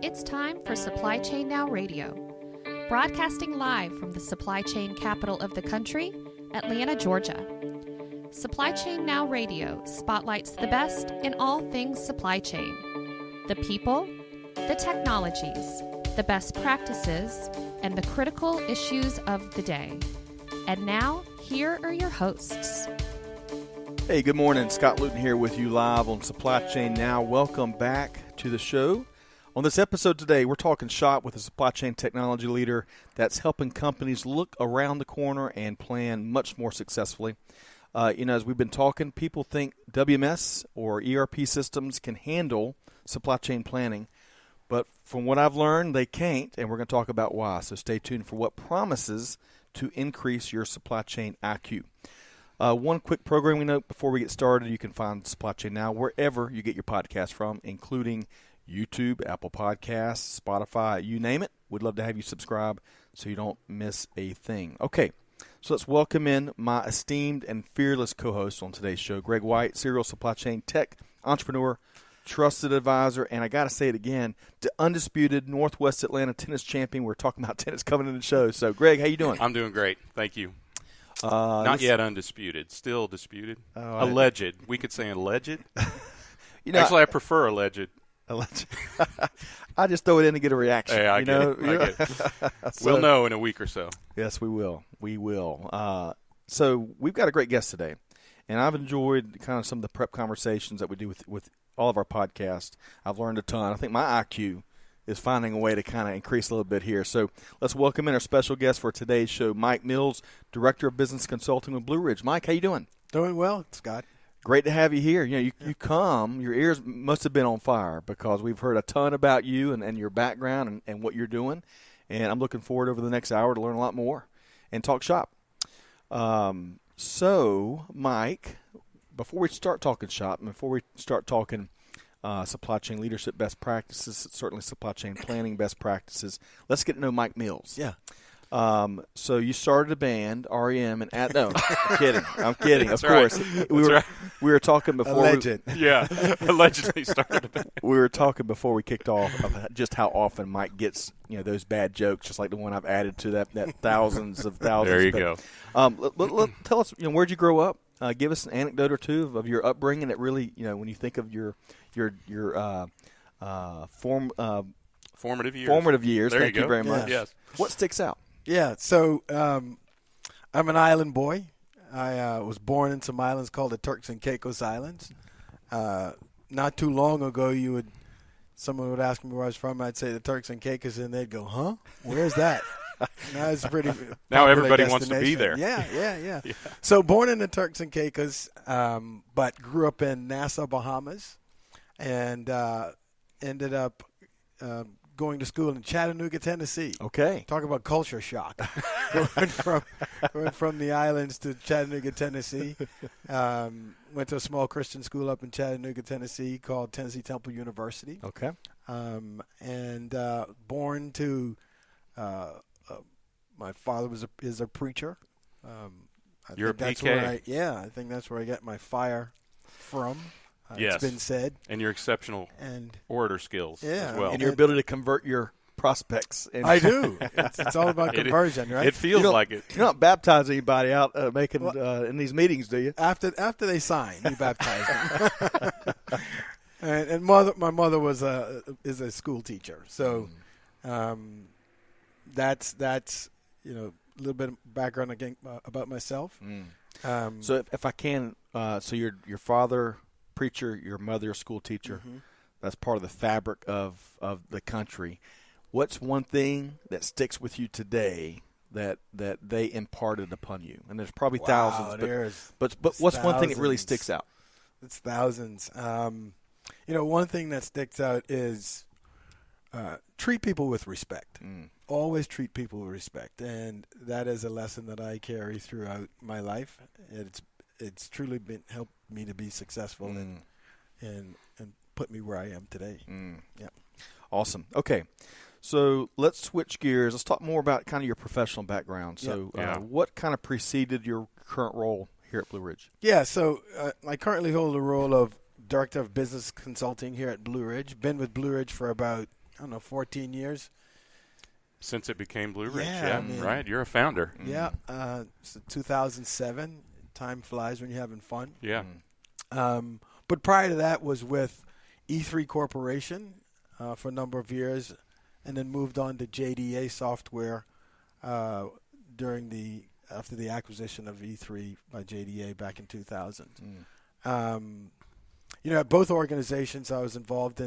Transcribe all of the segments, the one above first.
It's time for Supply Chain Now Radio, broadcasting live from the supply chain capital of the country, Atlanta, Georgia. Supply Chain Now Radio spotlights the best in all things supply chain. The people, the technologies, the best practices, and the critical issues of the day. And now, here are your hosts. Hey, good morning. Scott Luton here with you live on Supply Chain Now. Welcome back to the show. On this episode today, we're talking shop with a supply chain technology leader that's helping companies look around the corner and plan much more successfully. As we've been talking, people think WMS or ERP systems can handle supply chain planning. But from what I've learned, they can't, and we're going to talk about why. So stay tuned for what promises to increase your supply chain IQ. One quick programming note before we get started: you can find Supply Chain Now wherever you get your podcast from, including YouTube, Apple Podcasts, Spotify, you name it. We'd love to have you subscribe so you don't miss a thing. Okay, so let's welcome in my esteemed and fearless co-host on today's show, Greg White, serial supply chain tech entrepreneur, trusted advisor, and I got to say it again, the undisputed Northwest Atlanta tennis champion. We're talking about tennis coming in the show. So, Greg, how you doing? I'm doing great. Thank you. Not yet undisputed. Still disputed. Alleged. We could say alleged. Actually, I prefer alleged. I just throw it in to get a reaction. Hey, I get it. We'll know in a week or so. Yes, we will. We will. So we've got a great guest today, and I've enjoyed kind of some of the prep conversations that we do with all of our podcasts. I've learned a ton. I think my IQ is finding a way to kind of increase a little bit here. So let's welcome in our special guest for today's show, Mike Mills, Director of Business Consulting with Blue Ridge. Mike, how you doing? Doing well, Scott. Great to have you here. You come, your ears must have been on fire because we've heard a ton about you and your background and what you're doing. And I'm looking forward over the next hour to learn a lot more and talk shop. So, Mike, before we start talking shop and before we start talking supply chain leadership best practices, certainly supply chain planning best practices, let's get to know Mike Mills. Yeah. So you started a band, REM, and no, I'm kidding. That's of course, right. We were talking before. Alleged. Allegedly started a band. We wlet talking before we kicked off of just how often Mike gets those bad jokes, just like the one I've added to that thousands of thousands. There you go. Tell us, where'd you grow up? Give us an anecdote or two of your upbringing that really, when you think of your formative years. Formative years. There Thank you very much. Yes. What sticks out? Yeah, so I'm an island boy. I was born in some islands called the Turks and Caicos Islands. Not too long ago, someone would ask me where I was from. I'd say the Turks and Caicos, and they'd go, "Huh? Where's that?" Now it's pretty. Now everybody wants to be there. Yeah. So born in the Turks and Caicos, but grew up in Nassau, Bahamas, and ended up going to school in Chattanooga, Tennessee. Okay. Talk about culture shock. Went from the islands to Chattanooga, Tennessee. Went to a small Christian school up in Chattanooga, Tennessee called Tennessee Temple University. Okay. And born to my father is a preacher. You're a PK. I think that's where I get my fire from. Yes. It's been said. And your exceptional orator skills as well. And your ability to convert your prospects. I do. It's all about conversion, right? It feels like it. You don't baptize anybody out in these meetings, do you? After they sign, you baptize them. and my mother is a school teacher, so that's a little bit of background again about myself. So if I can, so your father preacher, your mother school teacher. Mm-hmm. That's part of the fabric of the country. What's one thing that sticks with you today that they imparted upon you? And there's probably thousands. But what's one thing that really sticks out? It's thousands. One thing that sticks out is treat people with respect. Always treat people with respect, and that is a lesson that I carry throughout my life. It's truly helped me to be successful and put me where I am today. Yeah. Awesome. Okay. So let's switch gears. Let's talk more about kind of your professional background. So what kind of preceded your current role here at Blue Ridge? Yeah, so I currently hold the role of Director of Business Consulting here at Blue Ridge. Been with Blue Ridge for about, 14 years. Since it became Blue Ridge, I mean, right? You're a founder. Yeah, so 2007. Time flies when you're having fun. Yeah. But prior to that was with E3 Corporation for a number of years, and then moved on to JDA Software after the acquisition of E3 by JDA back in 2000. At both organizations, I was involved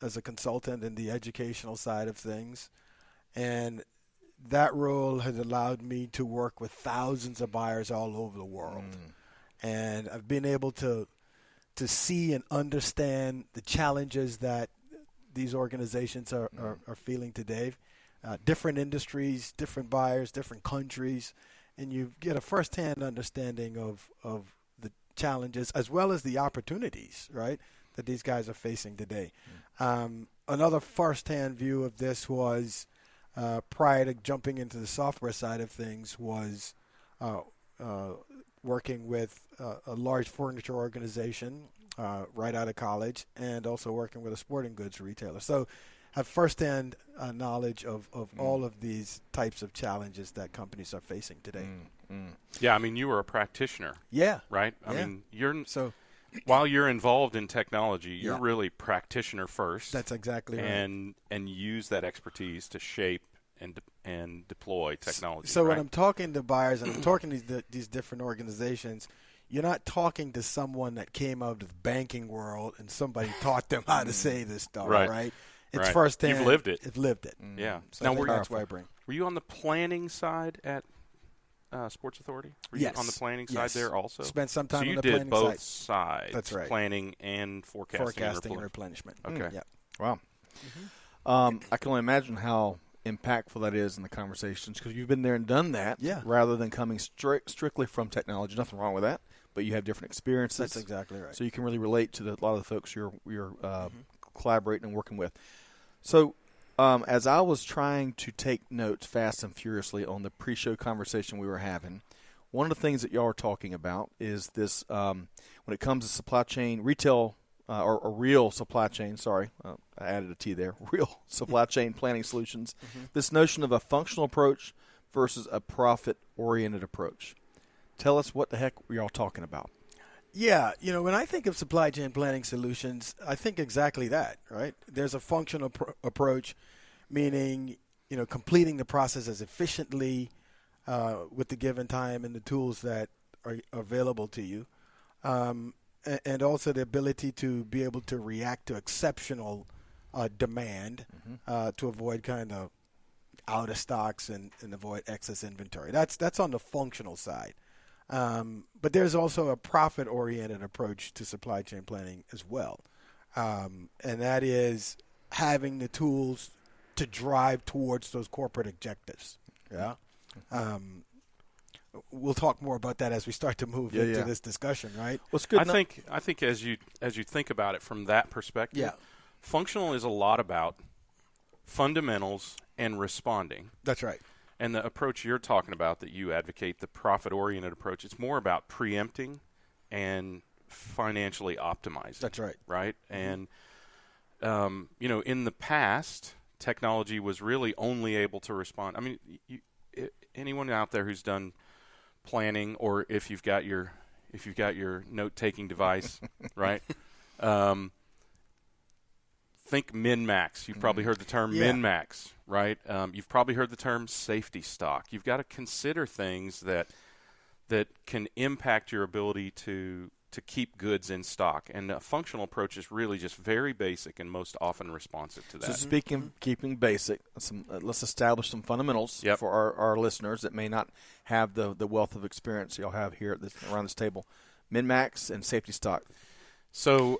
as a consultant in the educational side of things, and that role has allowed me to work with thousands of buyers all over the world. And I've been able to see and understand the challenges that these organizations are feeling today. Different industries, different buyers, different countries, and you get a firsthand understanding of the challenges as well as the opportunities, right, that these guys are facing today. Another firsthand view of this was prior to jumping into the software side of things was working with a large furniture organization right out of college, and also working with a sporting goods retailer. So have firsthand knowledge of all of these types of challenges that companies are facing today. Yeah, I mean, you were a practitioner. Yeah. Right? I mean, while you're involved in technology, you're really practitioner first. That's exactly right. And use that expertise to shape and deploy technology. So when I'm talking to buyers and I'm talking to these different organizations, you're not talking to someone that came out of the banking world and somebody taught them how to say this stuff, right? It's firsthand. You've lived it. You've lived it. Yeah. So now that's why I bring. Were you on the planning side at Sports Authority? Were you on the planning side there also? Spent some time on the planning side. So planning you did both sides. That's right. Planning and forecasting and replenishment. Okay. Yeah. Wow. I can only imagine how impactful that is in the conversations, because you've been there and done that rather than coming strictly from technology. Nothing wrong with that, but you have different experiences. That's exactly right. So you can really relate to a lot of the folks you're collaborating and working with. So as I was trying to take notes fast and furiously on the pre-show conversation we were having, one of the things that y'all are talking about is this when it comes to supply chain, retail or real supply chain, I added a T there, real supply chain planning solutions, this notion of a functional approach versus a profit-oriented approach. Tell us what the heck we're all talking about. Yeah, when I think of supply chain planning solutions, I think exactly that, right? There's a functional approach, meaning, completing the process as efficiently with the given time and the tools that are available to you, and also the ability to be able to react to exceptional demand to avoid kind of out of stocks and avoid excess inventory. That's on the functional side. But there's also a profit-oriented approach to supply chain planning as well. And that is having the tools to drive towards those corporate objectives. Yeah. We'll talk more about that as we start to move into this discussion, right? Well, it's good. I think as you think about it from that perspective, functional is a lot about fundamentals and responding. That's right. And the approach you're talking about that you advocate, the profit-oriented approach, it's more about preempting and financially optimizing. That's right. Right? And, in the past, technology was really only able to respond. I mean, anyone out there who's done planning, or if you've got your note-taking device, right? Think min-max. You've probably heard the term min-max, right? You've probably heard the term safety stock. You've got to consider things that can impact your ability to keep goods in stock. And a functional approach is really just very basic and most often responsive to that. So keeping basic, let's establish some fundamentals for our listeners that may not have the wealth of experience you'll have here around this table. Min-max and safety stock. So,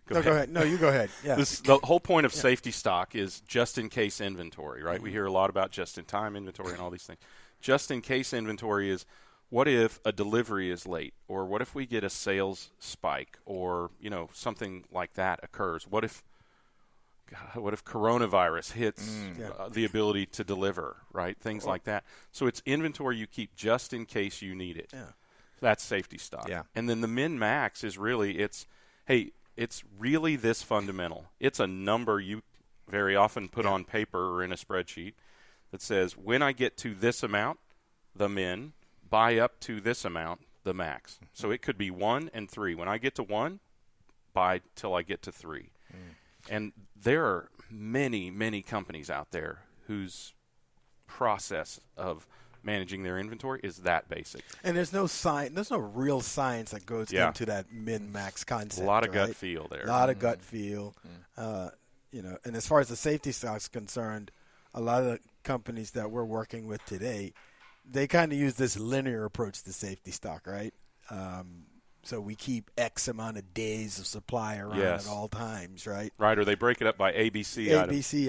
Go ahead. No, you go ahead. Yeah. The whole point of safety stock is just-in-case inventory, right? We hear a lot about just-in-time inventory and all these things. Just-in-case inventory is, what if a delivery is late, or what if we get a sales spike, or something like that occurs? What if coronavirus hits the ability to deliver, right? Things like that. So it's inventory you keep just in case you need it. Yeah. That's safety stock. Yeah. And then the min-max is really, it's really this fundamental. It's a number you very often put on paper or in a spreadsheet that says, when I get to this amount, the min, buy up to this amount, the max. So it could be 1 and 3. When I get to 1, buy till I get to 3. And there are many, many companies out there whose process of managing their inventory is that basic. And there's no real science that goes into that min-max concept. A lot of gut feel there. A lot of gut feel. And as far as the safety stock is concerned, a lot of the companies that we're working with today, they kind of use this linear approach to safety stock, right? So we keep X amount of days of supply around at all times, right? Right, or they break it up by ABC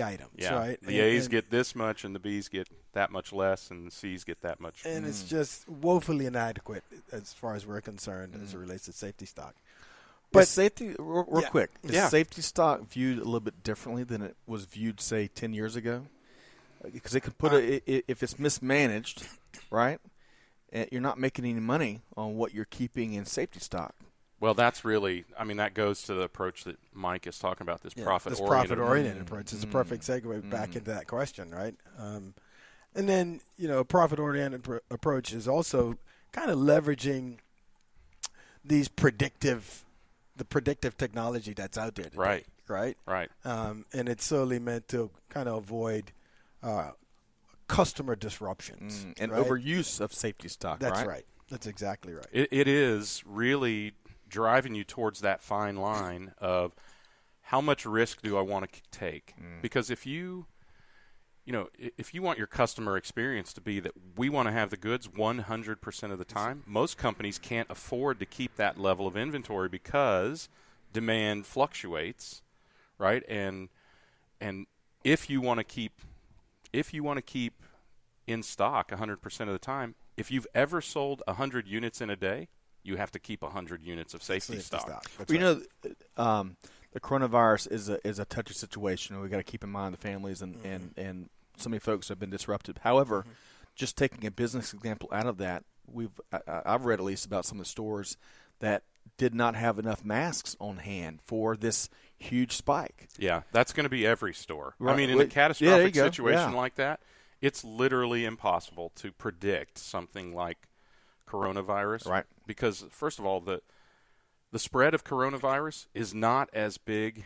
items, right? The A's get this much, and the B's get that much less, and the C's get that much. And it's just woefully inadequate as far as we're concerned as it relates to safety stock. But safety, real quick, is Yeah. safety stock viewed a little bit differently than it was viewed, say, 10 years ago? Because it could put if it's mismanaged, right? You're not making any money on what you're keeping in safety stock. Well, that's really, that goes to the approach that Mike is talking about, this profit-oriented. Profit-oriented approach is a perfect segue back into that question, right? And then, a profit-oriented approach is also kind of leveraging the predictive technology that's out there today, right? And it's solely meant to kind of avoid customer disruptions and overuse of safety stock. That's right. That's exactly right. It is really driving you towards that fine line of how much risk do I want to take? Because if you want your customer experience to be that we want to have the goods 100% of the time, most companies can't afford to keep that level of inventory because demand fluctuates, right? And if you want to keep in stock 100% of the time, if you've ever sold 100 units in a day, you have to keep 100 units of safety stock. Well, the coronavirus is a touchy situation. We've got to keep in mind the families and so many folks have been disrupted. However, just taking a business example out of that, I've read at least about some of the stores that did not have enough masks on hand for this huge spike. Yeah, that's going to be every store. Right. In a catastrophic situation like that, it's literally impossible to predict something like coronavirus. Right. Because, first of all, the spread of coronavirus is not as big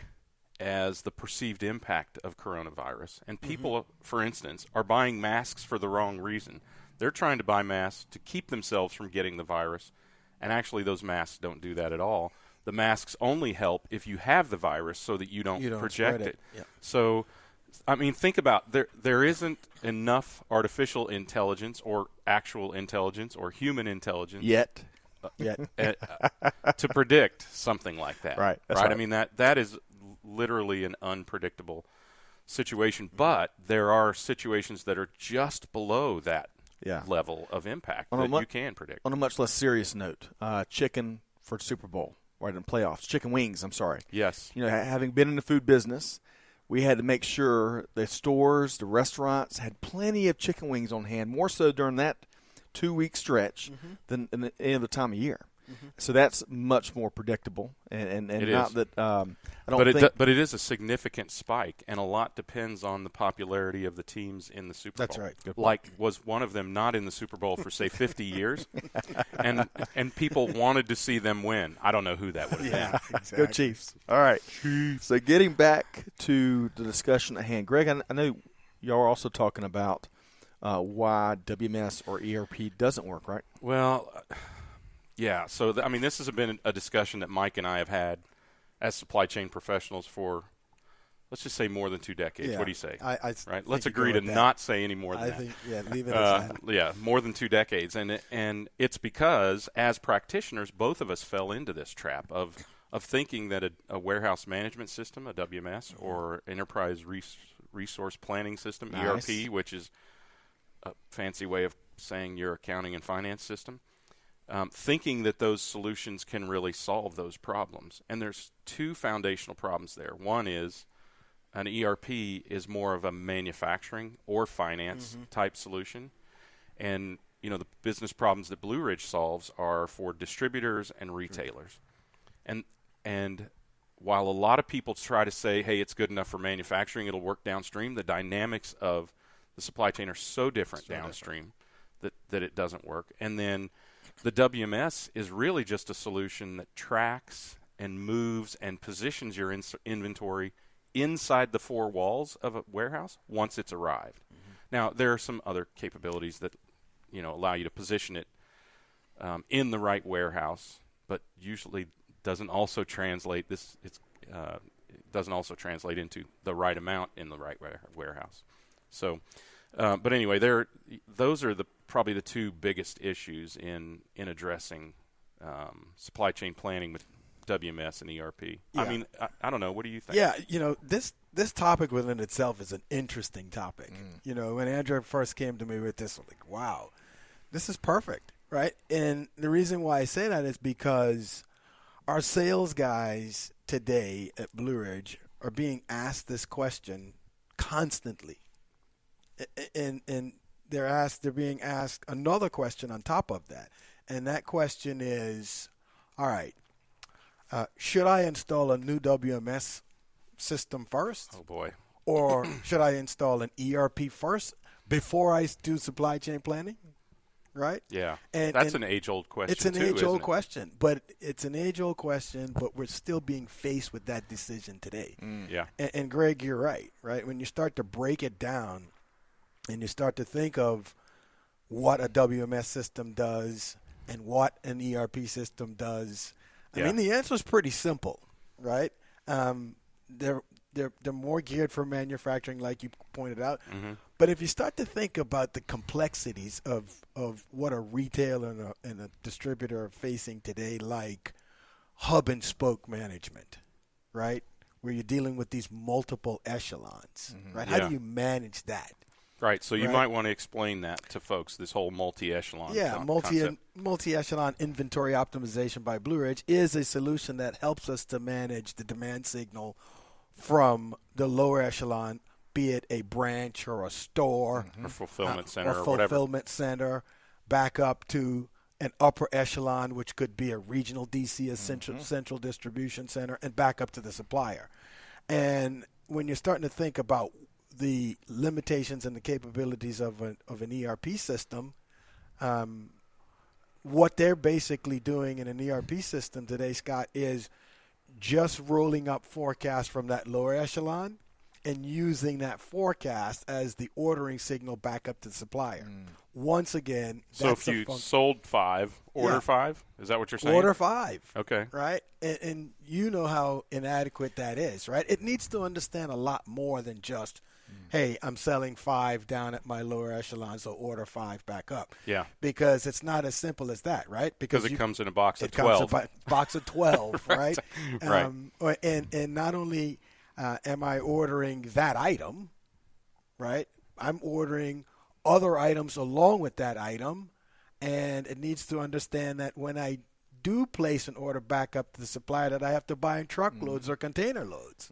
as the perceived impact of coronavirus. And people, for instance, are buying masks for the wrong reason. They're trying to buy masks to keep themselves from getting the virus, and actually those masks don't do that at all. The masks only help if you have the virus so that you don't project it. Yeah. So, think about there isn't enough artificial intelligence or actual intelligence or human intelligence yet to predict something like that. Right. That's right. That is literally an unpredictable situation, but there are situations that are just below that level of impact that you can predict. On a much less serious note, chicken for Super Bowl, right in playoffs, chicken wings, I'm sorry. Yes. Having been in the food business, we had to make sure the stores, the restaurants had plenty of chicken wings on hand, more so during that 2-week stretch than any other time of year. So that's much more predictable, and not that I don't think. But it is a significant spike, and a lot depends on the popularity of the teams in the Super Bowl. That's right. Good like, was one of them not in the Super Bowl for say 50 years, and people wanted to see them win? I don't know who that would have been. Exactly. Go Chiefs! All right. So getting back to the discussion at hand, Greg, I know y'all are also talking about why WMS or ERP doesn't work, right? Well. Yeah, so this has been a discussion that Mike and I have had as supply chain professionals for, let's just say, more than 2 decades. Yeah. What do you say? Right? Let's agree to not say any more than that. Leave it as that. Yeah, more than 2 decades, and it's because as practitioners, both of us fell into this trap of thinking that a warehouse management system, a WMS, or enterprise resource planning system, ERP, which is a fancy way of saying your accounting and finance system. Thinking that those solutions can really solve those problems. And there's 2 foundational problems there. One is an ERP is more of a manufacturing or finance type solution. And the business problems that Blue Ridge solves are for distributors and retailers. And while a lot of people try to say, hey, it's good enough for manufacturing, it'll work downstream, the dynamics of the supply chain are so different downstream that it doesn't work. And then the WMS is really just a solution that tracks and moves and positions your inventory inside the four walls of a warehouse once it's arrived. Mm-hmm. Now, there are some other capabilities that allow you to position it in the right warehouse, but usually doesn't also translate doesn't also translate into the right amount in the right warehouse. So, but anyway, those are probably the two biggest issues in addressing supply chain planning with WMS and ERP. Yeah. I mean, I don't know. What do you think? Yeah, this topic within itself is an interesting topic. When Andrew first came to me with this, I'm like, wow, this is perfect, right? And the reason why I say that is because our sales guys today at Blue Ridge are being asked this question constantly. And they're being asked another question on top of that. And that question is, all right, should I install a new WMS system first? Oh, boy. Or should I install an ERP first before I do supply chain planning? Right? Yeah. That's an age-old question, It's an age-old question. But it's an age-old question, but we're still being faced with that decision today. Yeah. And Greg, you're right? When you start to break it down and you start to think of what a WMS system does and what an ERP system does, I mean, the answer is pretty simple, right? They're more geared for manufacturing, like you pointed out. Mm-hmm. But if you start to think about the complexities of what a retailer and a distributor are facing today, like hub and spoke management, right, where you're dealing with these multiple echelons, right? How do you manage that? Right, so you might want to explain that to folks, this whole multi-echelon concept. Multi-echelon inventory optimization by Blue Ridge is a solution that helps us to manage the demand signal from the lower echelon, be it a branch or a store or fulfillment center or fulfillment center, back up to an upper echelon, which could be a regional DC, a central distribution center, and back up to the supplier. And when you're starting to think about the limitations and the capabilities of an ERP system, what they're basically doing in an ERP system today, Scott, is just rolling up forecasts from that lower echelon and using that forecast as the ordering signal back up to the supplier. Once again, so if you sold 5, order 5? Is that what you're saying? Order 5. Okay. Right? And you know how inadequate that is, right? It needs to understand a lot more than just, hey, I'm selling 5 down at my lower echelon, so order 5 back up. Yeah. Because it's not as simple as that, right? Because it comes in a box of 12. It comes in a box of 12, right? Right. And not only am I ordering that item, right? I'm ordering other items along with that item, and it needs to understand that when I do place an order back up to the supplier, that I have to buy in truckloads or container loads,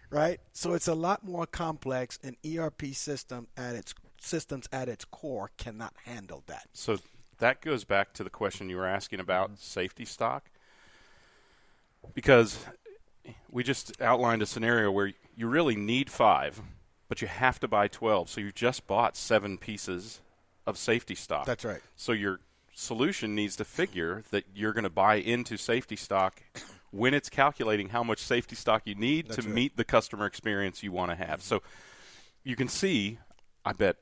right? So it's a lot more complex. An ERP system systems at its core cannot handle that. So that goes back to the question you were asking about safety stock, because we just outlined a scenario where you really need 5, but you have to buy 12. So you just bought 7 pieces of safety stock. That's right. So your solution needs to figure that you're going to buy into safety stock when it's calculating how much safety stock you need to meet the customer experience you want to have. So you can see, I bet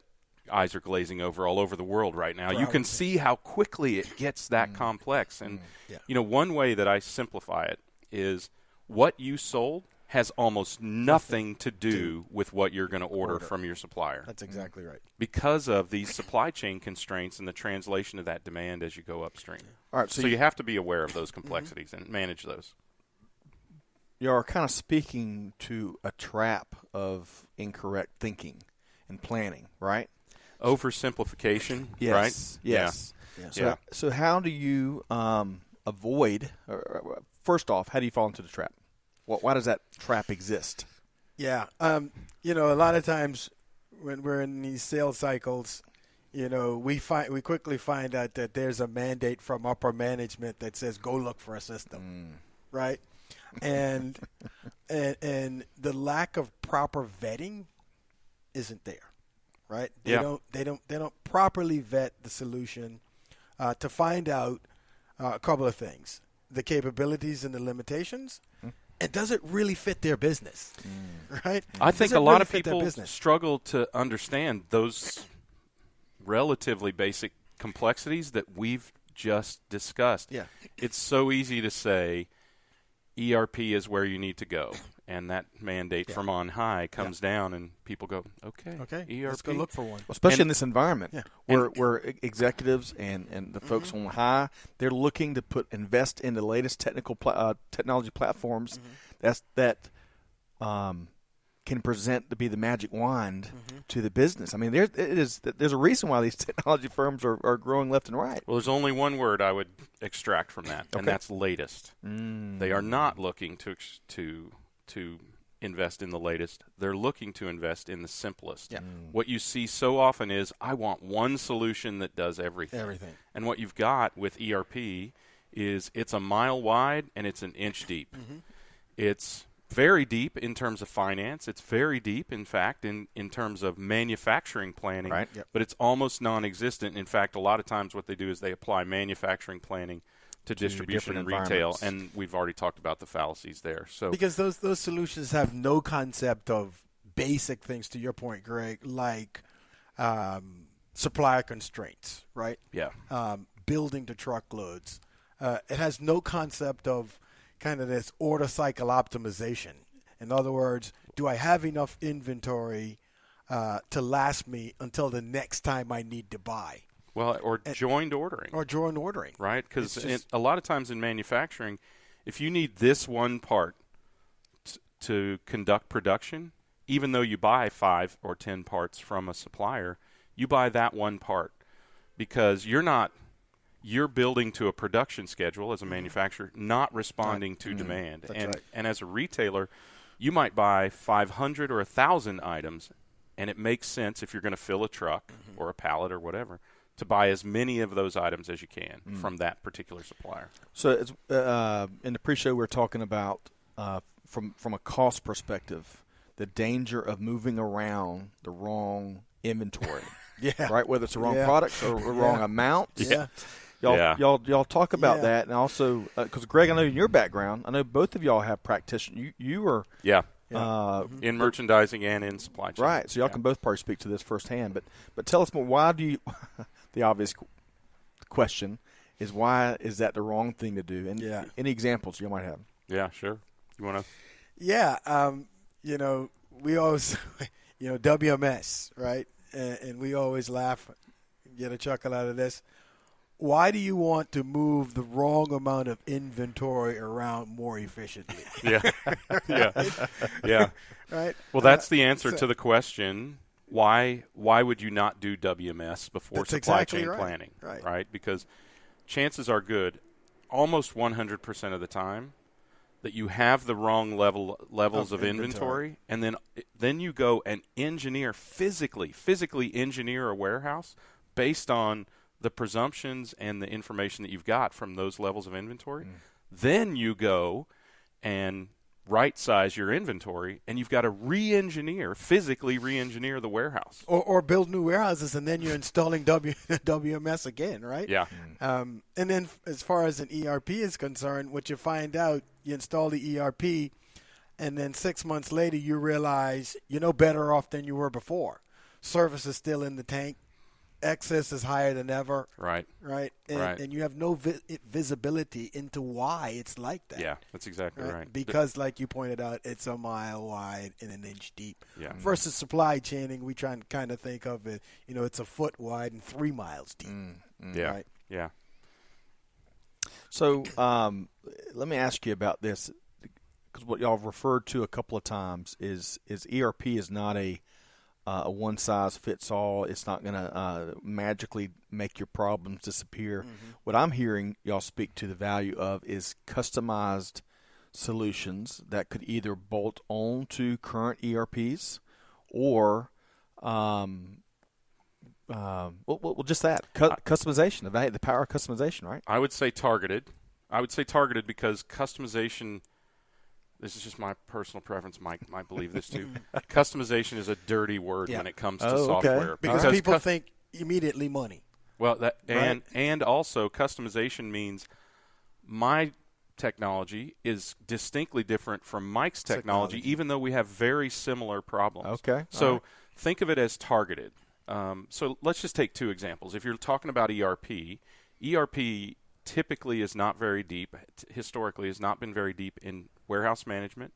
eyes are glazing over all over the world right now. You can see how quickly it gets that complex. And, one way that I simplify it is what you sold has almost nothing to do with what you're going to order from your supplier. That's exactly right. Because of these supply chain constraints and the translation of that demand as you go upstream. All right, so you have to be aware of those complexities and manage those. You are kind of speaking to a trap of incorrect thinking and planning, right? Oversimplification, right? Yes. So how do you avoid, first off, how do you fall into the trap? Why does that trap exist? Yeah. A lot of times when we're in these sales cycles, we quickly find out that there's a mandate from upper management that says go look for a system, right? And the lack of proper vetting isn't there, right? They don't properly vet the solution to find out a couple of things: the capabilities and the limitations. And does it really fit their business, right? I think a lot of people struggle to understand those relatively basic complexities that we've just discussed. Yeah. It's so easy to say ERP is where you need to go, and that mandate from on high comes down, and people go, okay, ERP. Let's go look for one. Especially in this environment where executives and the folks on high, they're looking to invest in the latest technology platforms that can present to be the magic wand to the business. I mean, there's a reason why these technology firms are growing left and right. Well, there's only one word I would extract from that, and that's latest. They are not looking to invest in the latest. They're looking to invest in the simplest. What you see so often is, I want one solution that does everything. And what you've got with ERP is it's a mile wide and it's an inch deep. It's very deep in terms of finance. It's very deep, in fact, in terms of manufacturing planning, but it's almost non-existent. In fact, a lot of times what they do is they apply manufacturing planning to distribution and retail, and we've already talked about the fallacies there. So because those solutions have no concept of basic things, to your point, Greg, like supplier constraints, right? Building to truckloads. It has no concept of kind of this order cycle optimization. In other words, do I have enough inventory to last me until the next time I need to buy? Well, or joined ordering. Right? Because a lot of times in manufacturing, if you need this one part to conduct production, even though you buy 5 or 10 parts from a supplier, you buy that one part because you're building to a production schedule as a manufacturer, not responding to demand. And as a retailer, you might buy 500 or 1,000 items, and it makes sense if you're going to fill a truck or a pallet or whatever to buy as many of those items as you can from that particular supplier. So it's, in the pre-show, we're talking about from a cost perspective, the danger of moving around the wrong inventory. Right? Whether it's the wrong product or the wrong amount. Y'all talk about that, and also because Greg, I know in your background, I know both of y'all have practitioners. You are in merchandising and in supply chain. Right, so y'all can both probably speak to this firsthand. But tell us more. Why do you? The obvious question is, why is that the wrong thing to do? And any examples you might have? Yeah, sure. You want to? Yeah, we always, WMS, right? And we always laugh, get a chuckle out of this. Why do you want to move the wrong amount of inventory around more efficiently? Right? Well, that's the answer to the question, why would you not do WMS before supply chain planning? Right? Because chances are good, almost 100% of the time, that you have the wrong levels of inventory, and then you go and physically engineer a warehouse based on the presumptions and the information that you've got from those levels of inventory. Then you go and right-size your inventory, and you've got to physically re-engineer the warehouse. Or build new warehouses, and then you're installing WMS again, right? Yeah. And then as far as an ERP is concerned, what you find out, you install the ERP, and then 6 months later you realize you're no better off than you were before. Service is still in the tank. Excess is higher than ever. Right. And you have no visibility into why it's like that. Yeah, that's exactly right. Because, like you pointed out, it's a mile wide and an inch deep. Versus supply chaining, we try and kind of think of it, it's a foot wide and 3 miles deep. Right? Yeah. So let me ask you about this, because what y'all have referred to a couple of times is ERP is not a one-size-fits-all. It's not going to magically make your problems disappear. What I'm hearing y'all speak to the value of is customized solutions that could either bolt on to current ERPs or Well, just that customization, the power of customization, right? I would say targeted because customization. This is just my personal preference. Mike might believe this too. Customization is a dirty word when it comes to software because people think immediately money. Well, and also customization means my technology is distinctly different from Mike's technology, even though we have very similar problems. Okay. So think of it as targeted. So let's just take two examples. If you're talking about ERP typically is not very deep, historically has not been very deep in warehouse management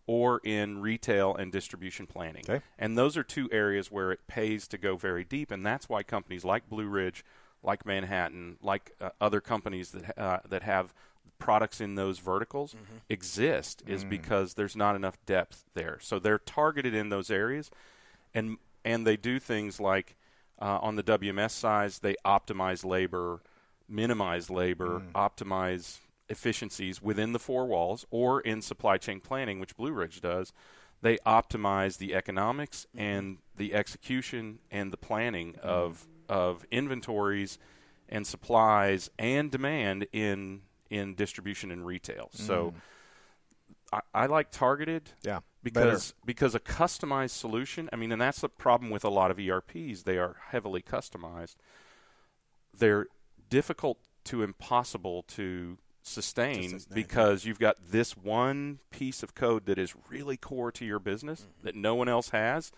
or in retail and distribution planning. Okay. And those are two areas where it pays to go very deep, and that's why companies like Blue Ridge, like Manhattan, like other companies that have products in those verticals exist is because there's not enough depth there. So they're targeted in those areas, and they do things like on the WMS side, they optimize labor, minimize labor, optimize efficiencies within the four walls, or in supply chain planning, which Blue Ridge does, they optimize the economics and the execution and the planning of inventories and supplies and demand in distribution and retail. So I like targeted because a customized solution, and that's the problem with a lot of ERPs. They are heavily customized. They're difficult to impossible to sustain because you've got this one piece of code that is really core to your business that no one else has,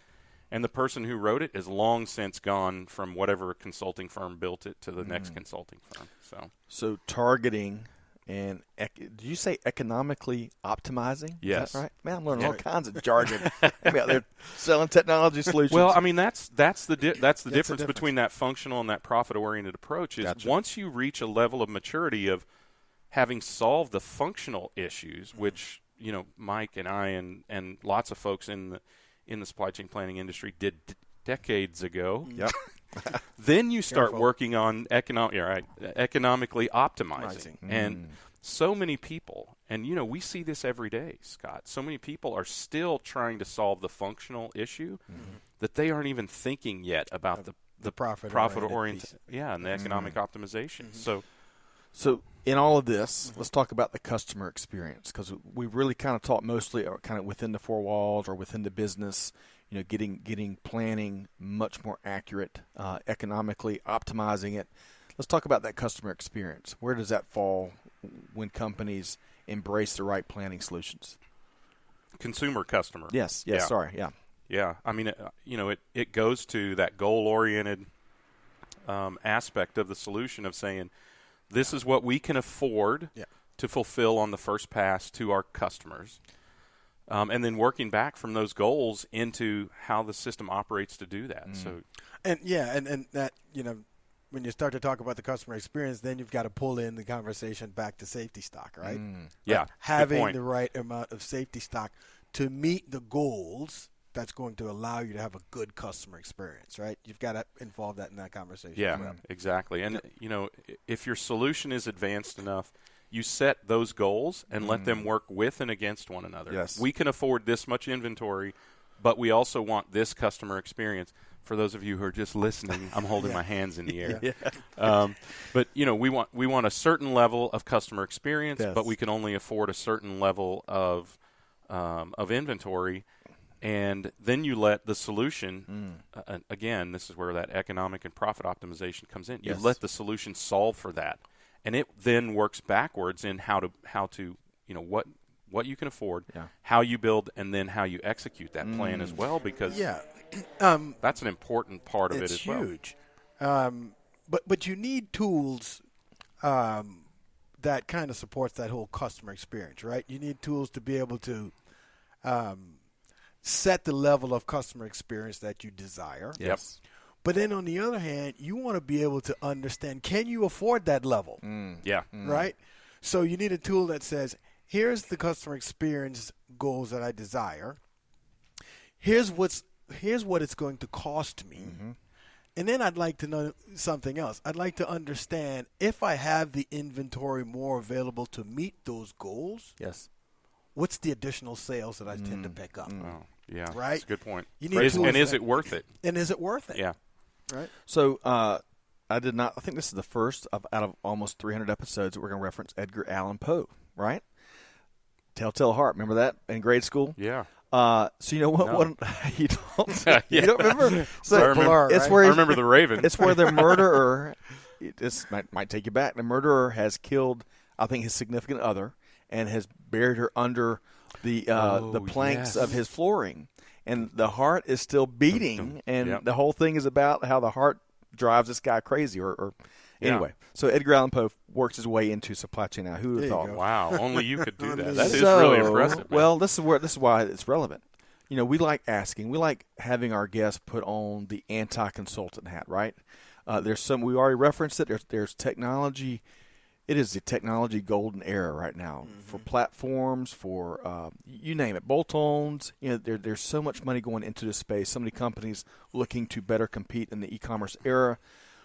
and the person who wrote it is long since gone from whatever consulting firm built it to the next consulting firm. So targeting and did you say economically optimizing? Yes. Is that right? Man, I'm learning all kinds of jargon. I'm out there selling technology solutions. Well, that's the difference between that functional and that profit-oriented approach is once you reach a level of maturity of having solved the functional issues, which Mike and I and lots of folks in the supply chain planning industry did decades ago. Yep. Then you start working on economically optimizing. And so many people, and we see this every day, Scott, so many people are still trying to solve the functional issue that they aren't even thinking yet about the profit-oriented and the economic optimization. So in all of this, let's talk about the customer experience, because we really kind of talk mostly kind of within the four walls or within the business, getting planning much more accurate, economically optimizing it. Let's talk about that customer experience. Where does that fall when companies embrace the right planning solutions? Consumer customer. Yes. Yeah. Sorry. Yeah. Yeah. It goes to that goal-oriented aspect of the solution of saying, this is what we can afford to fulfill on the first pass to our customers. And then working back from those goals into how the system operates to do that. And that, when you start to talk about the customer experience, then you've got to pull in the conversation back to safety stock, right? Yeah. Having the right amount of safety stock to meet the goals that's going to allow you to have a good customer experience, right? You've got to involve that in that conversation. Yeah, exactly. And, if your solution is advanced enough, you set those goals and let them work with and against one another. Yes. We can afford this much inventory, but we also want this customer experience. For those of you who are just listening, I'm holding my hands in the air. But we want a certain level of customer experience, but we can only afford a certain level of inventory. And then you let the solution, again, this is where that economic and profit optimization comes in. You let the solution solve for that. And it then works backwards in how to what you can afford, how you build, and then how you execute that plan as well, because that's an important part of it as well. It's huge. But you need tools that kind of supports that whole customer experience, right? You need tools to be able to set the level of customer experience that you desire. Yes. But then on the other hand, you want to be able to understand, can you afford that level? Right? So you need a tool that says, here's the customer experience goals that I desire. Here's what it's going to cost me. And then I'd like to know something else. I'd like to understand if I have the inventory more available to meet those goals. Yes. What's the additional sales that I tend to pick up? Oh, yeah. Right? That's a good point. You need and is it worth it? And is it worth it? Yeah. Right. So I think this is the first out of almost 300 episodes that we're going to reference Edgar Allan Poe, right? Telltale Heart. Remember that in grade school? Yeah. So you know what? No. What you don't you don't remember? So I remember, blur, it's right? where I remember the Raven. It's where the murderer. This might take you back. The murderer has killed, I think, his significant other, and has buried her under the planks of his flooring, and the heart is still beating, and the whole thing is about how the heart drives this guy crazy, or anyway. So Edgar Allan Poe works his way into supply chain now. Who would have thought? Wow, only you could do that. That is really impressive. Man. Well, this is why it's relevant. You know, we like having our guests put on the anti-consultant hat, right? There's we already referenced it. There's technology. It is the technology golden era right now for platforms, for you name it, bolt-ons. You know, there's so much money going into this space. So many companies looking to better compete in the e-commerce era.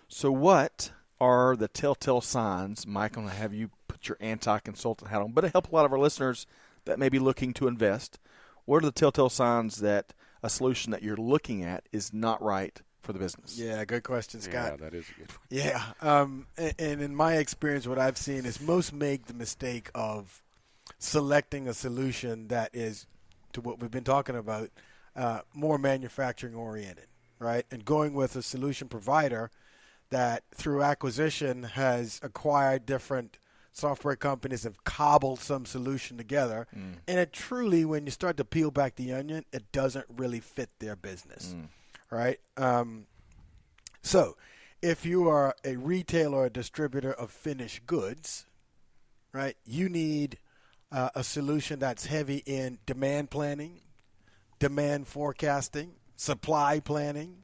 So what are the telltale signs? Mike, I'm going to have you put your anti-consultant hat on, but to help a lot of our listeners that may be looking to invest, what are the telltale signs that a solution that you're looking at is not right for the business? Yeah, good question, Scott. Yeah, that is a good one. Yeah, and in my experience, what I've seen is most make the mistake of selecting a solution that is, to what we've been talking about, more manufacturing oriented, right? And going with a solution provider that through acquisition has acquired different software companies, have cobbled some solution together. And it truly, when you start to peel back the onion, it doesn't really fit their business, right? So if you are a retailer or a distributor of finished goods, right, you need a solution that's heavy in demand planning, demand forecasting, supply planning,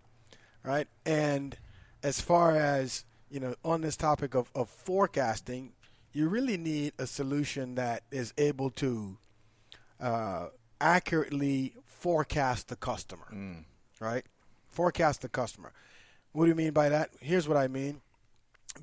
right? And as far as, you know, on this topic of forecasting, you really need a solution that is able to accurately forecast the customer, right? Forecast the customer. What do you mean by that? Here's what I mean.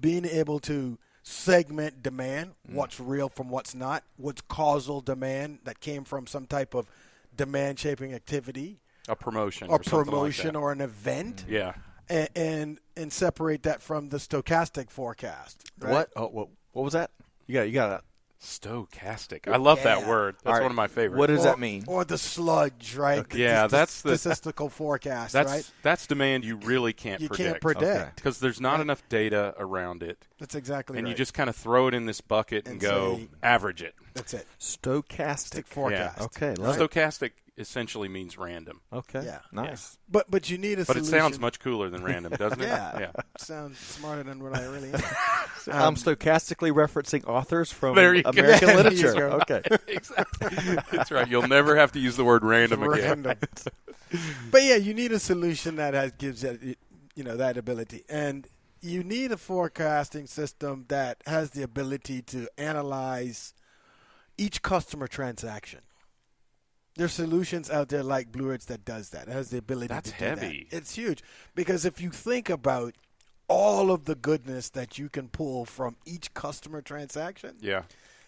Being able to segment demand, what's real from what's not, what's causal demand that came from some type of demand-shaping activity. A promotion. Or something promotion like that. or an event. Yeah. And separate that from the stochastic forecast. Right? What? Oh, what was that? You got it. Stochastic. I love that word. That's one of my favorites. What does that mean? Or the sludge, right? Okay. Yeah, that's the statistical forecast, that's, right? That's demand you really can't predict. You can't predict. Because there's not enough data around it. That's exactly right. And you just kind of throw it in this bucket and go, say, average it. That's it. Stochastic forecast. Yeah. Okay. Right. Stochastic essentially means random. Okay. Yeah. Nice. But you need a But solution. it sounds much cooler than random, doesn't it? Yeah. Sounds smarter than what I really am. I'm stochastically referencing authors from There you go. American Yeah, literature. there you go. Okay. Exactly. That's right. You'll never have to use the word random again. Random. But yeah, you need a solution that gives that, you know, that ability, and you need a forecasting system that has the ability to analyze each customer transaction. There's solutions out there like Blue Ridge that does that. It has the ability That's to do heavy. that. It's huge because if you think about all of the goodness that you can pull from each customer transaction, Yeah.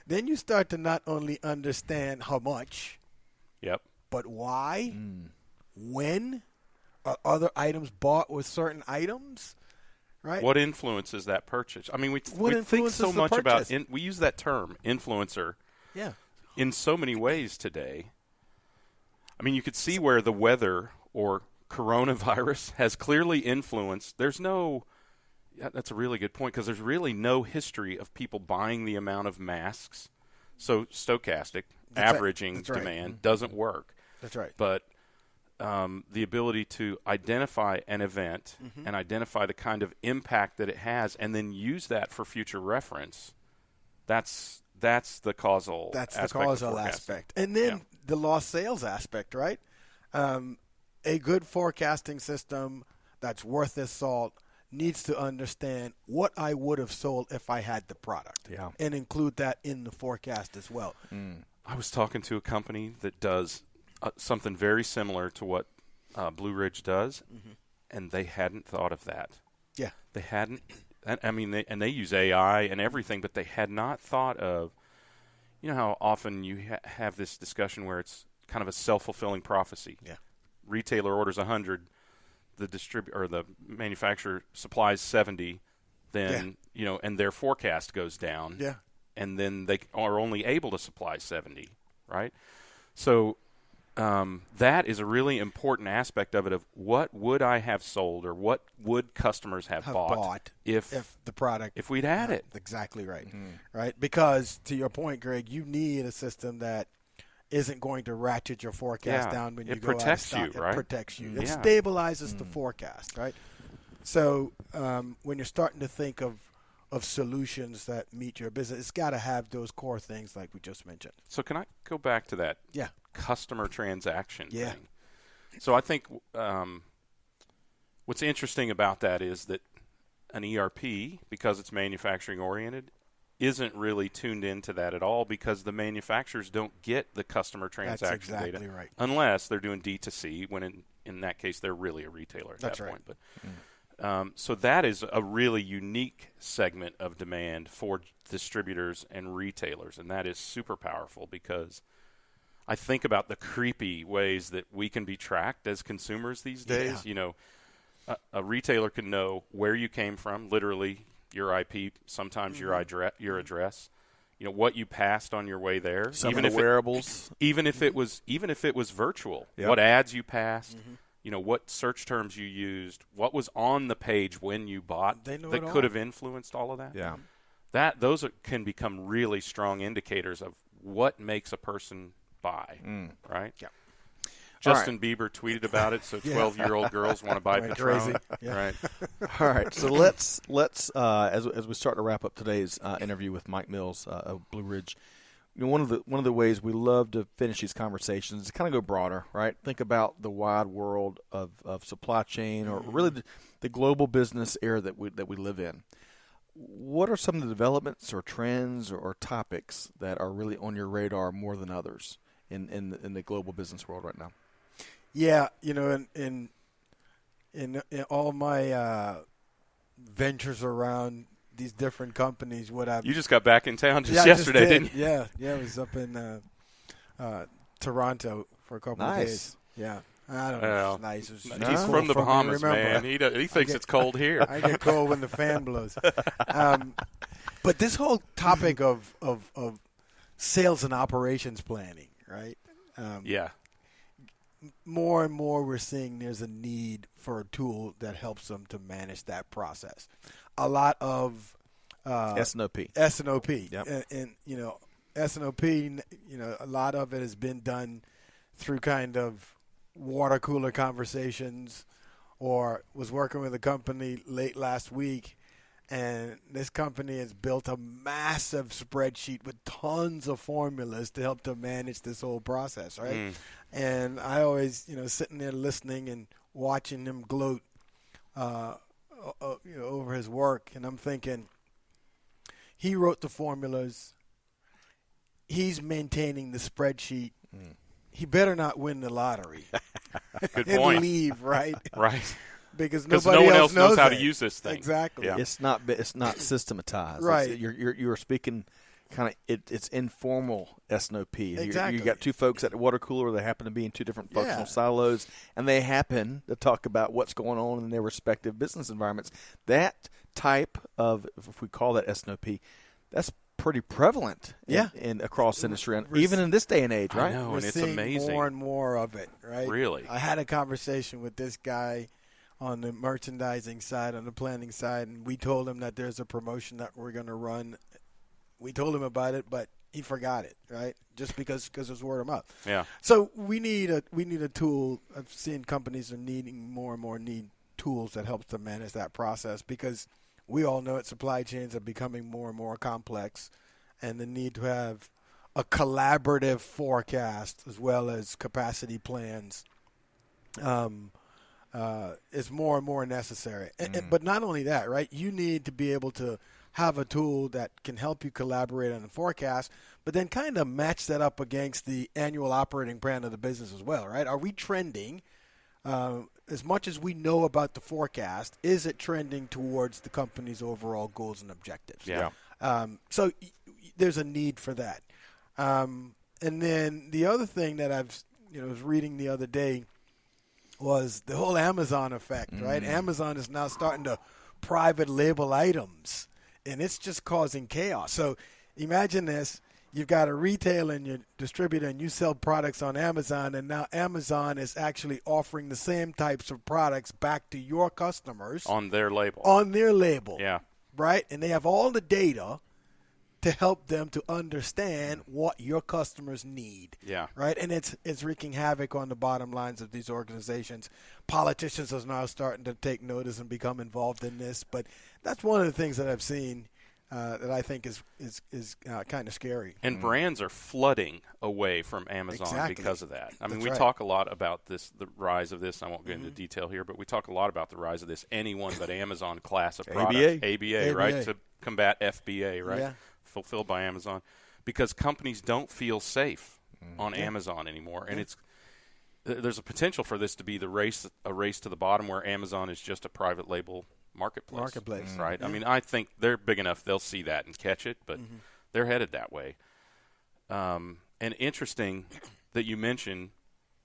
then you start to not only understand how much, Yep. but why, when, are other items bought with certain items, right? What influences that purchase? I mean, we think influences so the much about purchase? we use that term, influencer, Yeah. in so many ways today. I mean, you could see where the weather or coronavirus has clearly influenced. That's a really good point because there's really no history of people buying the amount of masks. So stochastic, averaging demand doesn't work. That's right. But the ability to identify an event and identify the kind of impact that it has and then use that for future reference, that's the causal That's aspect. the causal of forecasting. aspect. And then the lost sales aspect, right? A good forecasting system that's worth its salt needs to understand what I would have sold if I had the product and include that in the forecast as well. I was talking to a company that does something very similar to what Blue Ridge does, and they hadn't thought of that. Yeah. They hadn't. I mean, they use AI and everything, but they had not thought of, you know how often you have this discussion where it's kind of a self-fulfilling prophecy. Yeah. Retailer orders 100, the manufacturer supplies 70, then and their forecast goes down. Yeah. And then they are only able to supply 70, right? So that is a really important aspect of it, of what would I have sold, or what would customers have bought if the product, if we'd had it. Exactly right. Right? Because to your point, Greg, you need a system that isn't going to ratchet your forecast down when you go out of stock. Right? It protects you. It stabilizes the forecast, right? So when you're starting to think of solutions that meet your business, it's got to have those core things like we just mentioned. So can I go back to that customer transaction thing? So I think what's interesting about that is that an ERP, because it's manufacturing oriented, isn't really tuned into that at all, because the manufacturers don't get the customer transaction data unless they're doing D2C, when in that case they're really a retailer at that point. But so that is a really unique segment of demand for distributors and retailers, and that is super powerful, because I think about the creepy ways that we can be tracked as consumers these days. A retailer can know where you came from, literally your IP, sometimes your address, what you passed on your way there, even if wearables, even if it was virtual, what ads you passed, what search terms you used, what was on the page when you bought that could have influenced all of that. Yeah. Those can become really strong indicators of what makes a person buy, right? Yeah. Justin Bieber tweeted about it, so 12-year-old girls want to buy Patron. Right. All right. So let's as we start to wrap up today's interview with Mike Mills of Blue Ridge, one of the ways we love to finish these conversations is to kind of go broader, right? Think about the wide world of supply chain, or really the global business era that we live in. What are some of the developments or trends or topics that are really on your radar more than others in the global business world right now? Yeah, in all my ventures around these different companies, you just got back in town yesterday, didn't you? Yeah, I was up in Toronto for a couple of days. Yeah, I don't know. It's nice. He's from the Bahamas, man. He thinks it's cold here. I get cold when the fan blows. But this whole topic of sales and operations planning, right? More and more we're seeing there's a need for a tool that helps them to manage that process. A lot of S&OP. Yep. And S&OP, a lot of it has been done through kind of water cooler conversations, or was working with a company late last week, and this company has built a massive spreadsheet with tons of formulas to help to manage this whole process, right? And I always, sitting there listening and watching him gloat, over his work, and I'm thinking, he wrote the formulas, he's maintaining the spreadsheet. He better not win the lottery. Good and point. Leave, right? Right. Because no one else knows how that. to use this thing. Exactly. Yeah. It's not systematized. Right. You're speaking kind of it's informal S&OP. Exactly. You got two folks at the water cooler. They happen to be in two different functional silos, and they happen to talk about what's going on in their respective business environments. That type of, if we call that S&OP, that's pretty prevalent in across industry, and even in this day and age, right? I know, We're and it's seeing amazing. more and more of it, right? Really. I had a conversation with this guy on the merchandising side, on the planning side, and we told him that there's a promotion that we're going to run. We told him about it, but he forgot it, right? Just because it's word of mouth. Yeah. So we need a tool. I've seen companies are needing more and more need tools that helps to manage that process, because we all know that supply chains are becoming more and more complex, and the need to have a collaborative forecast as well as capacity plans is more and more necessary. But not only that, right? You need to be able to have a tool that can help you collaborate on the forecast, but then kind of match that up against the annual operating plan of the business as well, right? Are we trending? As much as we know about the forecast, is it trending towards the company's overall goals and objectives? Yeah. So there's a need for that. And then the other thing that I was reading the other day, was the whole Amazon effect, right? Amazon is now starting to private label items, and it's just causing chaos. So imagine this. You've got a retailer and your distributor, and you sell products on Amazon, and now Amazon is actually offering the same types of products back to your customers. On their label. On their label. Yeah. Right? And they have all the data to help them to understand what your customers need. Yeah. Right? And it's wreaking havoc on the bottom lines of these organizations. Politicians are now starting to take notice and become involved in this. But that's one of the things that I've seen that I think is kind of scary. And brands are flooding away from Amazon because of that. I mean, we talk a lot about this, the rise of this. I won't get into detail here, but we talk a lot about the rise of this anyone but Amazon class of products. ABA, right? To combat FBA, right? Yeah. Fulfilled by Amazon. Because companies don't feel safe on Amazon anymore. And there's a potential for this to be a race to the bottom where Amazon is just a private label marketplace, right? I mean, I think they're big enough they'll see that and catch it, but they're headed that way. And interesting that you mention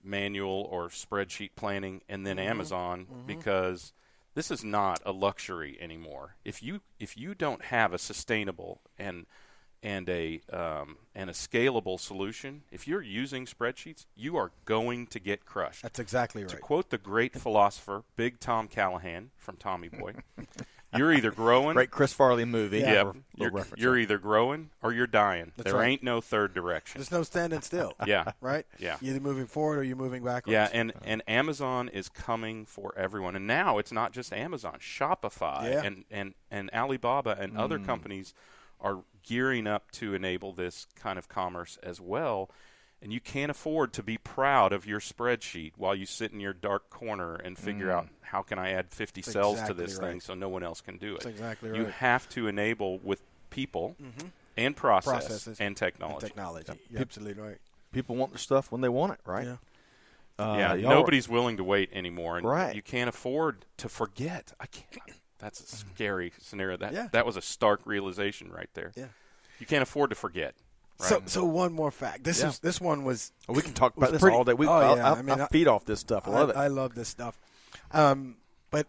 manual or spreadsheet planning and then Amazon, because this is not a luxury anymore. If you don't have a sustainable and a scalable solution, if you're using spreadsheets, you are going to get crushed. That's exactly right. To quote the great philosopher, Big Tom Callahan from Tommy Boy, you're either growing. Great Chris Farley movie. Yeah. You're either growing or you're dying. There ain't no third direction. There's no standing still. Yeah. Right? Yeah. You're either moving forward or you're moving backwards. Yeah, and Amazon is coming for everyone. And now it's not just Amazon. Shopify and Alibaba and other companies are gearing up to enable this kind of commerce as well. And you can't afford to be proud of your spreadsheet while you sit in your dark corner and figure out how can I add 50 cells to this thing so no one else can do it. That's exactly right. You have to enable with people and processes and technology. You're absolutely right. People want their stuff when they want it, right? Yeah. Nobody's willing to wait anymore. And you can't afford to forget. I can't. That's a scary scenario. That was a stark realization right there. Yeah. You can't afford to forget. Right? So one more fact. This one was. We can talk about this all day. I feed off this stuff. I love it. I love this stuff. But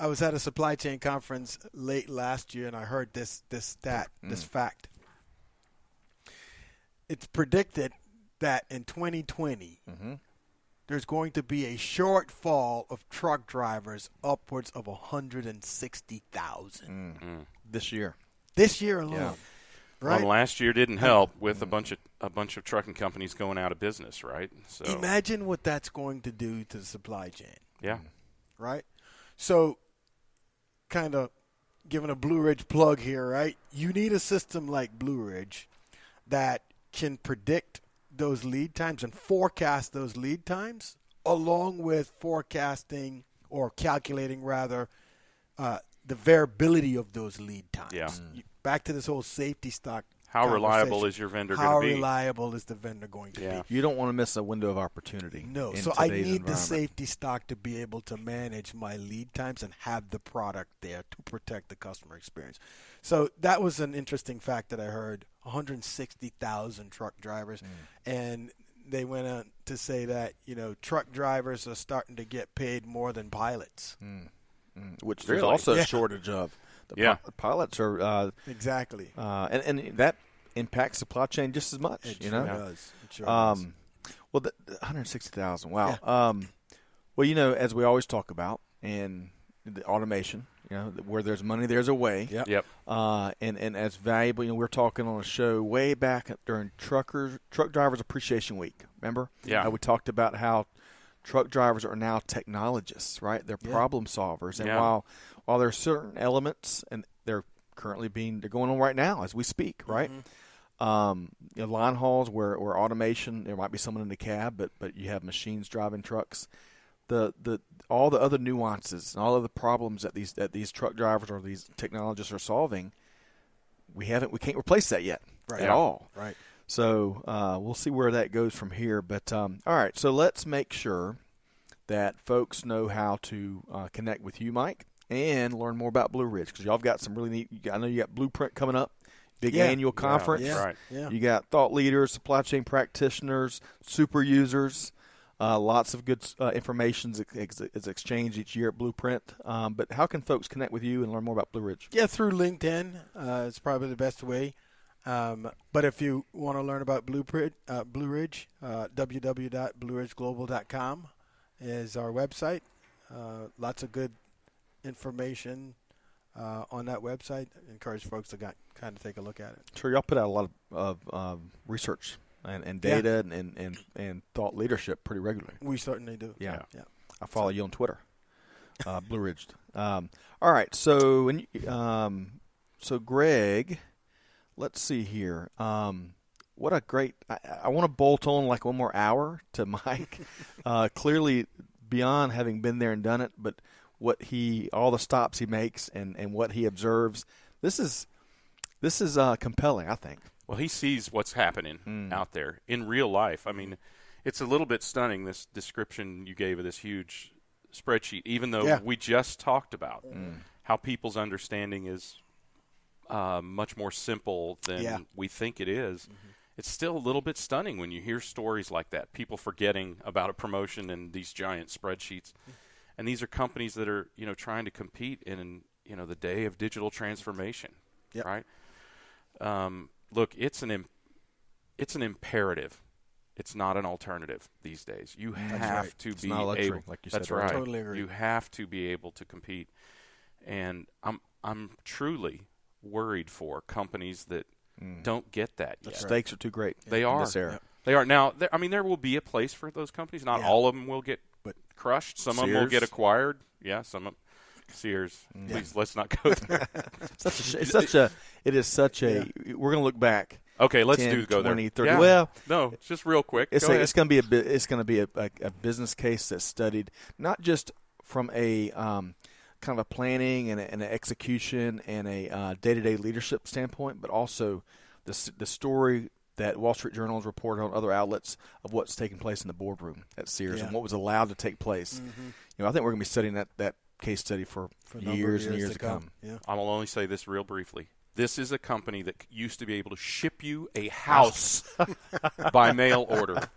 I was at a supply chain conference late last year, and I heard this stat, this fact. It's predicted that in 2020. There's going to be a shortfall of truck drivers upwards of 160,000 this year. This year alone. Yeah. Right? Well, last year didn't help with a bunch of trucking companies going out of business, right? So imagine what that's going to do to the supply chain. Yeah. Right? So kind of giving a Blue Ridge plug here, right? You need a system like Blue Ridge that can predict those lead times and forecast those lead times, along with forecasting or calculating rather the variability of those lead times. Yeah. Back to this whole safety stock. How reliable is your vendor going to be? How reliable is the vendor going to be? You don't want to miss a window of opportunity. No. So I need the safety stock to be able to manage my lead times and have the product there to protect the customer experience. So that was an interesting fact that I heard. 160,000 truck drivers. And they went on to say that, truck drivers are starting to get paid more than pilots. Which there's also a shortage of. The pilots are exactly, and that impacts supply chain just as much. It does. It sure does. Well, 160,000. Wow. Well, as we always talk about, and the automation, where there's money, there's a way. Yep. And as valuable, we were talking on a show way back during Truck Drivers Appreciation Week. Remember? Yeah. We talked about how truck drivers are now technologists, right? They're problem solvers, and while there are certain elements, and they're going on right now as we speak, right? Line hauls where automation, there might be someone in the cab, but you have machines driving trucks. All the other nuances and all of the problems that these truck drivers or these technologists are solving, we can't replace that yet at all. Right. So we'll see where that goes from here. But all right, so let's make sure that folks know how to connect with you, Mike, and learn more about Blue Ridge, because y'all have got some really neat. I know you got Blueprint coming up, big annual conference. Right. You got thought leaders, supply chain practitioners, super users. Lots of good information is exchanged each year at Blueprint. But how can folks connect with you and learn more about Blue Ridge? Yeah, through LinkedIn. It's probably the best way. But if you want to learn about Blue Ridge, www.blueridgeglobal.com is our website. Lots of good information on that website. I encourage folks to kind of take a look at it. Sure, y'all put out a lot of research and data and thought leadership pretty regularly. We certainly do. Yeah. I follow you on Twitter, Blue Ridge. All right, so Greg, let's see here. What a great I want to bolt on like one more hour to Mike. Clearly beyond having been there and done it, but all the stops he makes and what he observes, this is compelling, I think. Well, he sees what's happening out there in real life. I mean, it's a little bit stunning, this description you gave of this huge spreadsheet, even though we just talked about how people's understanding is much more simple than we think it is. Mm-hmm. It's still a little bit stunning when you hear stories like that, people forgetting about a promotion and these giant spreadsheets. And these are companies that are, trying to compete in, the day of digital transformation, right? Look, it's an imperative. It's not an alternative these days. You have to be able. Like you said. That's right. Totally agree. You have to be able to compete, and I'm truly worried for companies that don't get that yet. The stakes are too great. They in are. This era. They are now. There will be a place for those companies. Not all of them will get crushed. Some of them will get acquired. Yeah, some of Sears. Please, let's not go there. It is such a. We're going to look back. Okay, let's 10, go 20, there. 30. Yeah. Well, no, just real quick. It's going to be a business case that's studied not just from a kind of a planning and an execution and a day-to-day leadership standpoint, but also the story that Wall Street Journal has reported on other outlets of what's taking place in the boardroom at Sears and what was allowed to take place. Mm-hmm. I think we're going to be studying that case study for years and years to come. Yeah. I will only say this real briefly. This is a company that used to be able to ship you a house by mail order.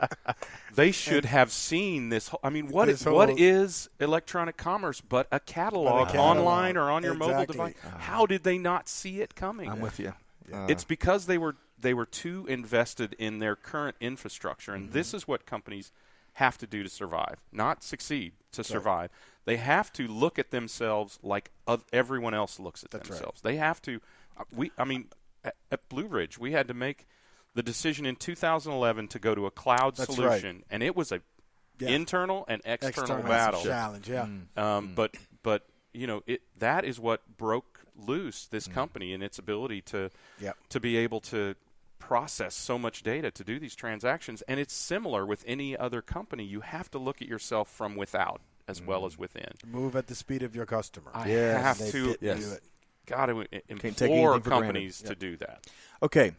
They should have seen this. I mean, what is electronic commerce but a catalog online or on your mobile device? How did they not see it coming? I'm with you. It's because they were too invested in their current infrastructure, and this is what companies have to do to survive, not succeed, to survive. They have to look at themselves like everyone else looks at themselves. They have to. At Blue Ridge, we had to make the decision in 2011 to go to a cloud solution, and it was a internal and external battle. Challenge, But that is what broke loose this company and its ability to be able to process so much data to do these transactions. And it's similar with any other company. You have to look at yourself from without as well as within. Move at the speed of your customer. I have to. Do it. Got to implore companies to do that. Okay.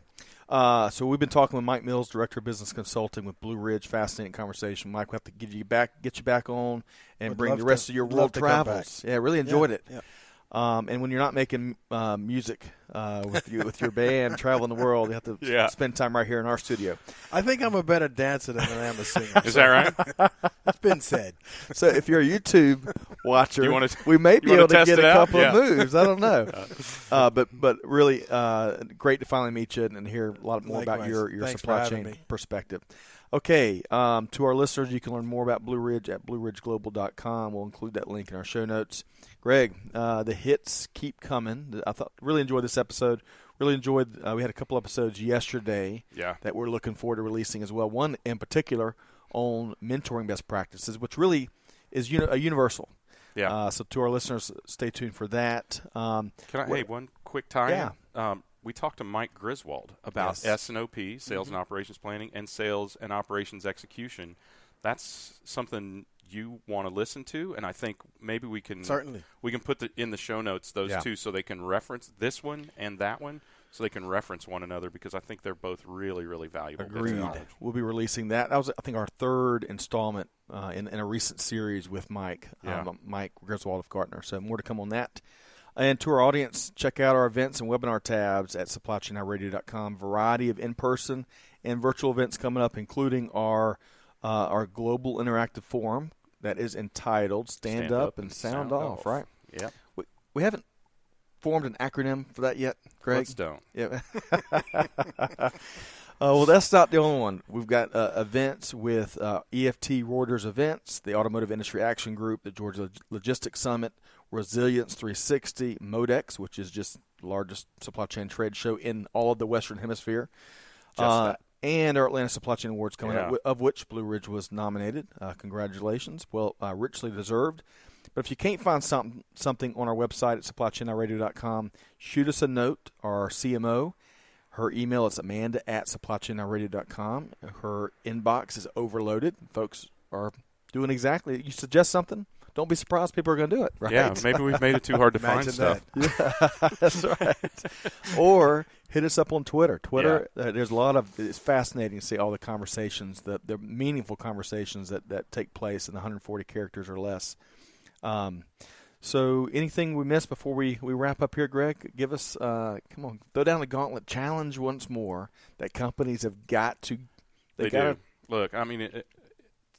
So we've been talking with Mike Mills, Director of Business Consulting with Blue Ridge. Fascinating conversation. Mike, we'll have to get you back on and bring the rest of your world travels. Yeah, really enjoyed it. Yeah. And when you're not making music with your band traveling the world, you have to spend time right here in our studio. I think I'm a better dancer than I am a singer. Is that right? It's been said. So if you're a YouTube watcher, we may be able to get a couple of moves. I don't know. But really great to finally meet you and hear a lot more about your supply chain perspective. Okay, to our listeners, you can learn more about Blue Ridge at blueridgeglobal.com. We'll include that link in our show notes. Greg, the hits keep coming. I really enjoyed this episode. Really enjoyed. We had a couple episodes yesterday that we're looking forward to releasing as well. One in particular on mentoring best practices, which really is a universal. Yeah. So to our listeners, stay tuned for that. Hey, one quick time? Yeah. We talked to Mike Griswold about S&OP, Sales and Operations Planning, and Sales and Operations Execution. That's something you want to listen to, and I think maybe we can put in the show notes those two so they can reference this one and that one, so they can reference one another, because I think they're both really, really valuable. Agreed. We'll be releasing that. That was, I think, our third installment in a recent series with Mike, Mike Griswold of Gartner. So more to come on that. And to our audience, check out our events and webinar tabs at supplychainradio.com. Variety of in-person and virtual events coming up, including our our global interactive forum that is entitled Stand Up and Sound Off, right? Yeah. We haven't formed an acronym for that yet, Greg? Let's don't. Yeah. Well, that's not the only one. We've got events with EFT Reuters Events, the Automotive Industry Action Group, the Georgia Logistics Summit, Resilience 360, MODEX, which is just the largest supply chain trade show in all of the Western Hemisphere. Just that. And our Atlanta Supply Chain Awards coming up, of which Blue Ridge was nominated. Congratulations. Well, richly deserved. But if you can't find something on our website at supplychainradio.com, shoot us a note. Our CMO, her email is amanda@supplychainradio.com. Her inbox is overloaded. Folks are doing exactly. You suggest something, don't be surprised people are going to do it, right? Yeah, maybe we've made it too hard to find stuff. Yeah, that's right. Or hit us up on Twitter. There's a lot of – it's fascinating to see all the conversations, the meaningful conversations that take place in 140 characters or less. So anything we missed before we wrap up here, Greg? Give us come on, throw down the gauntlet, challenge once more that companies have got to – They do. Look, I mean,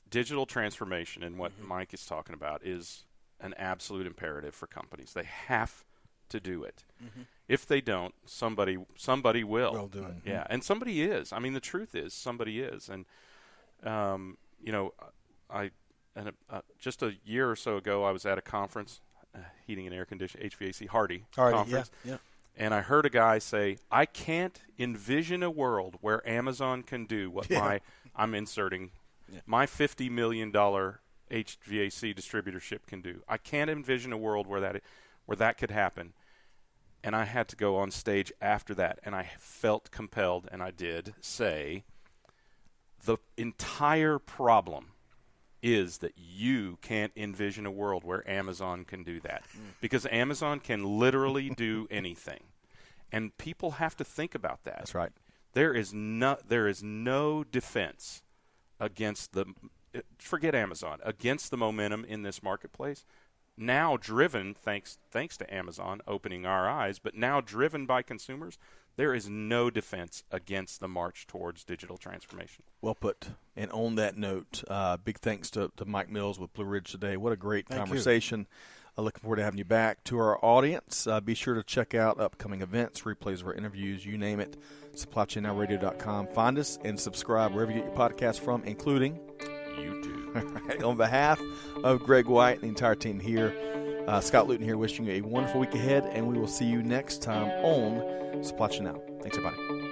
digital transformation and what Mike is talking about is an absolute imperative for companies. They have to do it. Mm-hmm. If they don't, somebody will. Will do it. Yeah, and somebody is. I mean, the truth is somebody is. And, just a year or so ago, I was at a conference, heating and air conditioning, HVAC, Hardy conference. Yeah. And I heard a guy say, I can't envision a world where Amazon can do what I'm inserting my $50 million HVAC distributorship can do. I can't envision a world where that could happen. And I had to go on stage after that, and I felt compelled, and I did say, the entire problem is that you can't envision a world where Amazon can do that. Because Amazon can literally do anything. And people have to think about that. That's right. There is no defense against forget Amazon, against the momentum in this marketplace. Now driven, thanks to Amazon opening our eyes, but now driven by consumers, there is no defense against the march towards digital transformation. Well put. And on that note, big thanks to Mike Mills with Blue Ridge today. What a great conversation. Looking forward to having you back. To our audience, be sure to check out upcoming events, replays of our interviews, you name it, supplychainnowradio.com. Find us and subscribe wherever you get your podcast from, including YouTube. All right. On behalf of Greg White and the entire team here, Scott Luton here wishing you a wonderful week ahead, and we will see you next time on Supply Chain Now. Thanks, everybody.